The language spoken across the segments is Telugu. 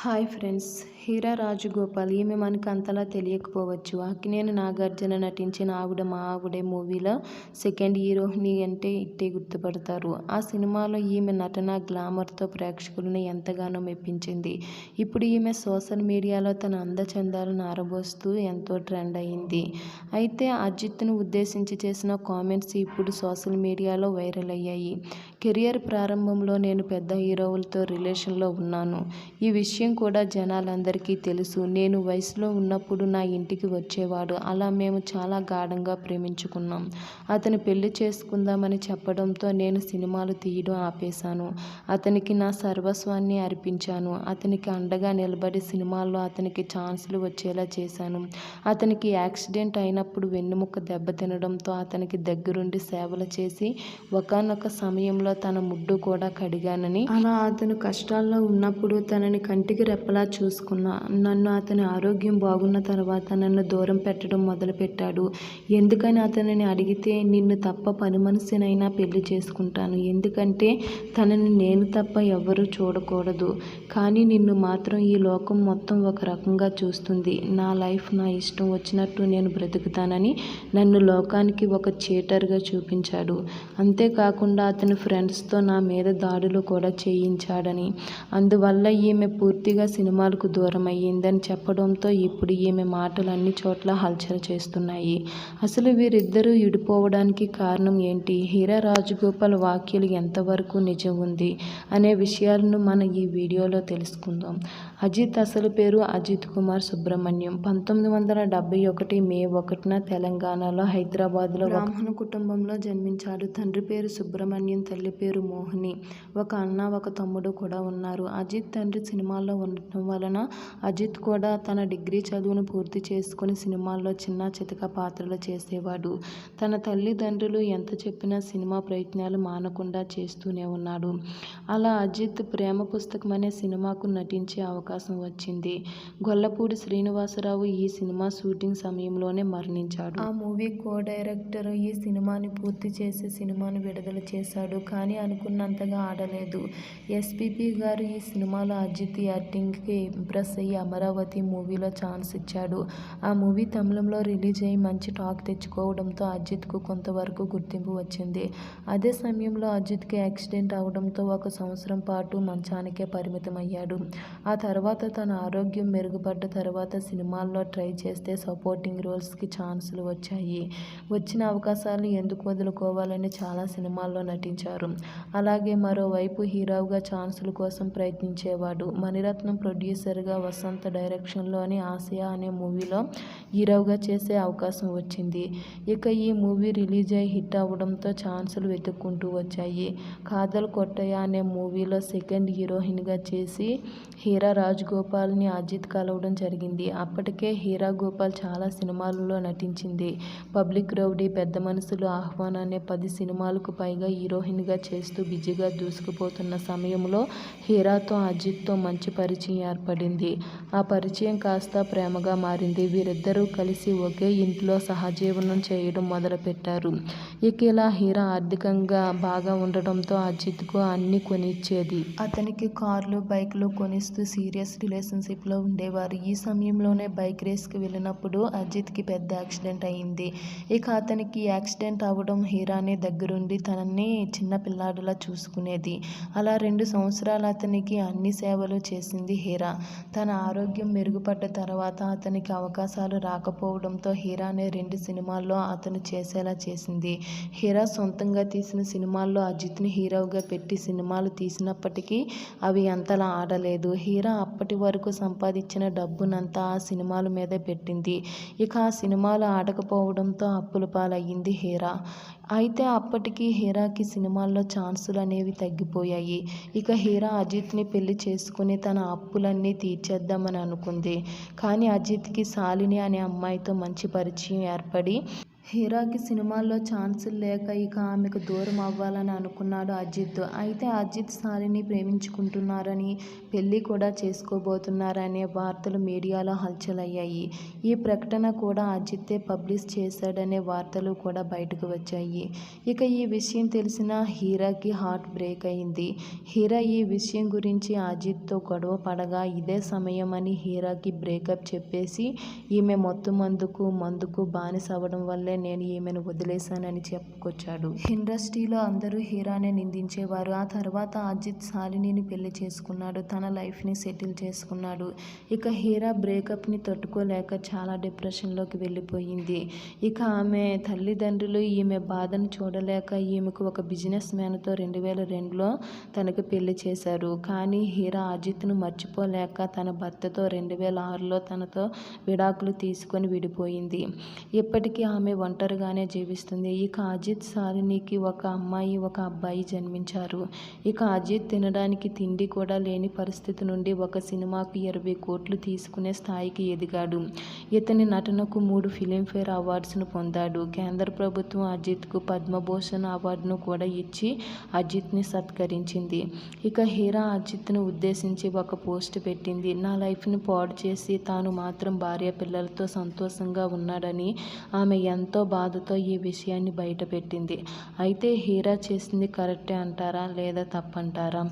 హాయ్ ఫ్రెండ్స్, హీరా రాజగోపాల్ ఈమె మనకు అంతలా తెలియకపోవచ్చు. అక్కినేని నాగార్జున నటించిన ఆవిడ మా ఆవిడే మూవీలో సెకండ్ హీరోయిన్ అంటే ఇట్టే గుర్తుపడతారు. ఆ సినిమాలో ఈమె నటన గ్లామర్తో ప్రేక్షకులను ఎంతగానో మెప్పించింది. ఇప్పుడు ఈమె సోషల్ మీడియాలో తన అందచందాలను ఆరబోస్తూ ఎంతో ట్రెండ్ అయింది. అయితే అజిత్ను ఉద్దేశించి చేసిన కామెంట్స్ ఇప్పుడు సోషల్ మీడియాలో వైరల్ అయ్యాయి. కెరియర్ ప్రారంభంలో నేను పెద్ద హీరోలతో రిలేషన్లో ఉన్నాను. ఈ విషయం కూడా జనాలందరికీ తెలుసు. నేను వయసులో ఉన్నప్పుడు నా ఇంటికి వచ్చేవాడు. అలా మేము చాలా గాఢంగా ప్రేమించుకున్నాం. అతను పెళ్లి చేసుకుందామని చెప్పడంతో నేను సినిమాలు తీయడం ఆపేశాను. అతనికి నా సర్వస్వాన్ని అర్పించాను. అతనికి అండగా నిలబడి సినిమాల్లో అతనికి ఛాన్సులు వచ్చేలా చేశాను. అతనికి యాక్సిడెంట్ అయినప్పుడు వెన్నెముక దెబ్బతినడంతో అతనికి దగ్గరుండి సేవలు చేసి ఒకానొక సమయంలో తన ముడ్డు కూడా కడిగానని, అలా అతను కష్టాల్లో ఉన్నప్పుడు తనని కంటికి రెప్పలా చూసుకున్నా. నన్ను అతని ఆరోగ్యం బాగున్న తర్వాత నన్ను దూరం పెట్టడం మొదలుపెట్టాడు. ఎందుకని అతనిని అడిగితే, నిన్ను తప్ప పని మనిషినైనా పెళ్లి చేసుకుంటాను. ఎందుకంటే తనని నేను తప్ప ఎవ్వరూ చూడకూడదు. కానీ నిన్ను మాత్రం ఈ లోకం మొత్తం ఒక రకంగా చూస్తుంది. నా లైఫ్ నా ఇష్టం వచ్చినట్టు నేను బ్రతుకుతానని నన్ను లోకానికి ఒక చీటర్గా చూపించాడు. అంతేకాకుండా అతని ఫ్రెండ్స్తో నా మీద దాడులు కూడా చేయించాడని, అందువల్ల ఈమె పూర్తిగా సినిమాలకు దూరం అయ్యిందని చెప్పడంతో ఇప్పుడు ఈమె మాటలు అన్ని చోట్ల హల్చల్ చేస్తున్నాయి. అసలు వీరిద్దరూ విడిపోవడానికి కారణం ఏంటి? హీరా రాజగోపాల్ వ్యాఖ్యలు ఎంతవరకు నిజం ఉంది అనే విషయాలను మనం ఈ వీడియోలో తెలుసుకుందాం. అజిత్ అసలు పేరు అజిత్ కుమార్ సుబ్రహ్మణ్యం. 1971 మే 1న తెలంగాణలో హైదరాబాద్లో బ్రాహ్మణ కుటుంబంలో జన్మించాడు. తండ్రి పేరు సుబ్రహ్మణ్యం, తల్లి పేరు మోహిని. ఒక అన్న, ఒక తమ్ముడు కూడా ఉన్నారు. అజిత్ తండ్రి సినిమాల్లో ఉండటం వలన అజిత్ కూడా తన డిగ్రీ చదువును పూర్తి చేసుకుని సినిమాల్లో చిన్న చితక పాత్రలు చేసేవాడు. తన తల్లిదండ్రులు ఎంత చెప్పినా సినిమా ప్రయత్నాలు మానకుండా చేస్తూనే ఉన్నాడు. అలా అజిత్ ప్రేమ పుస్తకం అనే సినిమాకు నటించే అవకాశం వచ్చింది. గొల్లపూడి శ్రీనివాసరావు ఈ సినిమా షూటింగ్ సమయంలోనే మరణించాడు. ఆ మూవీ కో డైరెక్టర్ ఈ సినిమాని పూర్తి చేసి సినిమాను విడుదల చేశాడు. కానీ అనుకున్నంతగా ఆడలేదు. ఎస్పీబీ గారు ఈ సినిమాలో అజిత్ యాక్టింగ్కి ఇంప్రెస్ అయ్యి అమరావతి మూవీలో ఛాన్స్ ఇచ్చాడు. ఆ మూవీ తమిళంలో రిలీజ్ అయ్యి మంచి టాక్ తెచ్చుకోవడంతో అజిత్కు కొంతవరకు గుర్తింపు వచ్చింది. అదే సమయంలో అజిత్కి యాక్సిడెంట్ అవడంతో 1 సంవత్సరం పాటు మంచానికే పరిమితమయ్యాడు. ఆ తర్వాత తన ఆరోగ్యం మెరుగుపడ్డ తర్వాత సినిమాల్లో ట్రై చేస్తే సపోర్టింగ్ రోల్స్కి ఛాన్సులు వచ్చాయి. వచ్చిన అవకాశాలను ఎందుకు వదులుకోవాలని చాలా సినిమాల్లో నటించారు. అలాగే మరోవైపు హీరోగా ఛాన్సుల కోసం ప్రయత్నించేవాడు. మణిరత్నం ప్రొడ్యూసర్గా, వసంత్ డైరెక్షన్లోని ఆసియా అనే మూవీలో హీరోగా చేసే అవకాశం వచ్చింది. ఇక ఈ మూవీ రిలీజ్ అయి హిట్ అవ్వడంతో ఛాన్సులు వెతుక్కుంటూ వచ్చాయి. కాదల్ కొట్టయ్య అనే మూవీలో సెకండ్ హీరోయిన్గా చేసి హీరా రాజగోపాల్ని అజిత్ కలవడం జరిగింది. అప్పటికే హీరా గోపాల్ చాలా సినిమాలలో నటించింది. పబ్లిక్ రౌడీ, పెద్ద మనుషులు, ఆహ్వాన్ అనే 10 సినిమాలకు పైగా హీరోయిన్గా చేస్తూ బిజీగా దూసుకుపోతున్న సమయంలో హీరాతో అజిత్తో మంచి పరిచయం ఏర్పడింది. ఆ పరిచయం కాస్త ప్రేమగా మారింది. వీరిద్దరూ కలిసి ఒకే ఇంట్లో సహజీవనం చేయడం మొదలుపెట్టారు. ఇక ఇలా హీరా ఆర్థికంగా బాగా ఉండటంతో అజిత్కు అన్ని కొనిచ్చేది. అతనికి కార్లు, బైక్లు కొనిస్తూ సీరియస్ రిలేషన్షిప్లో ఉండేవారు. ఈ సమయంలోనే బైక్ రేస్కి వెళ్ళినప్పుడు అజిత్కి పెద్ద యాక్సిడెంట్ అయింది. ఇక అతనికి యాక్సిడెంట్ అవ్వడం హీరానే దగ్గరుండి తనని చిన్న పిల్లాడిలా చూసుకునేది. అలా 2 సంవత్సరాలు అతనికి అన్ని సేవలు చేసింది హీరా. తన ఆరోగ్యం మెరుగుపడ్డ తర్వాత అతనికి అవకాశాలు రాకపోవడంతో హీరానే 2 సినిమాల్లో అతను చేసేలా చేసింది. హీరా సొంతంగా తీసిన సినిమాల్లో అజిత్ని హీరోగా పెట్టి సినిమాలు తీసినప్పటికీ అవి అంతలా ఆడలేదు. హీరా అప్పటి వరకు సంపాదించిన డబ్బునంతా ఆ సినిమాల మీదే పెట్టింది. ఇక ఆ సినిమాలు ఆడకపోవడంతో అప్పుల పాలయ్యింది హీరా. అయితే అప్పటికి హీరాకి సినిమాల్లో ఛాన్సులు అనేవి తగ్గిపోయాయి. ఇక హీరా అజిత్ని పెళ్లి చేసుకుని తన అప్పులన్నీ తీర్చేద్దామని అనుకుంది. కానీ అజిత్కి శాలిని అనే అమ్మాయితో మంచి పరిచయం ఏర్పడి హీరాకి సినిమాల్లో ఛాన్సులు లేక ఇక ఆమెకు దూరం అవ్వాలని అనుకున్నాడు అజిత్. అయితే అజిత్ శాలిని ప్రేమించుకుంటున్నారని, పెళ్లి కూడా చేసుకోబోతున్నారనే వార్తలు మీడియాలో హల్చల్ అయ్యాయి. ఈ ప్రకటన కూడా అజితే పబ్లిష్ చేశాడనే వార్తలు కూడా బయటకు వచ్చాయి. ఇక ఈ విషయం తెలిసిన హీరాకి హార్ట్ బ్రేక్ అయింది. హీరా ఈ విషయం గురించి అజిత్తో గొడవ పడగా ఇదే సమయం అని హీరాకి బ్రేకప్ చెప్పేసి ఈమె మందుకు బానిస అవ్వడం వల్లే నేను ఈమెను వదిలేశానని చెప్పుకొచ్చాడు. ఇండస్ట్రీలో అందరూ హీరానే నిందించేవారు. ఆ తర్వాత అజిత్ శాలినిని పెళ్లి చేసుకున్నాడు. తన లైఫ్ని సెటిల్ చేసుకున్నాడు. ఇక హీరా బ్రేకప్ని తట్టుకోలేక చాలా డిప్రెషన్లోకి వెళ్ళిపోయింది. ఇక ఆమె తల్లిదండ్రులు ఈమె బాధను చూడలేక ఈమెకు ఒక బిజినెస్ మ్యాన్తో 2002లో తనకు పెళ్లి చేశారు. కానీ హీరా అజిత్ను మర్చిపోలేక తన భర్తతో 2006లో తనతో విడాకులు తీసుకొని విడిపోయింది. ఇప్పటికీ ఆమె ఒంటరిగానే జీవిస్తుంది. ఇక అజిత్ శాలినికి ఒక అమ్మాయి, ఒక అబ్బాయి జన్మించారు. ఇక అజిత్ తినడానికి తిండి కూడా లేని పరిస్థితి నుండి ఒక సినిమాకు 20 కోట్లు తీసుకునే స్థాయికి ఎదిగాడు. ఇతని నటనకు 3 ఫిలింఫేర్ అవార్డ్స్ను పొందాడు. కేంద్ర ప్రభుత్వం అజిత్కు పద్మభూషణ్ అవార్డును కూడా ఇచ్చి అజిత్ని సత్కరించింది. ఇక హీరా అజిత్ను ఉద్దేశించి ఒక పోస్ట్ పెట్టింది. నా లైఫ్ని పాడు చేసి తాను మాత్రం భార్య పిల్లలతో సంతోషంగా ఉన్నాడని ఆమె ఎంతో బాధతో ఈ విషయాన్ని బయటపెట్టింది. అయితే హీరా చేసింది కరెక్టే అంటారా లేదా తప్పంటారా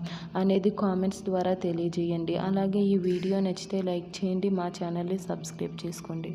అనేది కామెంట్స్ ద్వారా తెలియజేయండి. అలాగే ఈ వీడియో నచ్చితే లైక్ చేయండి. మా ఛానల్ని సబ్స్క్రైబ్ చేసుకోండి.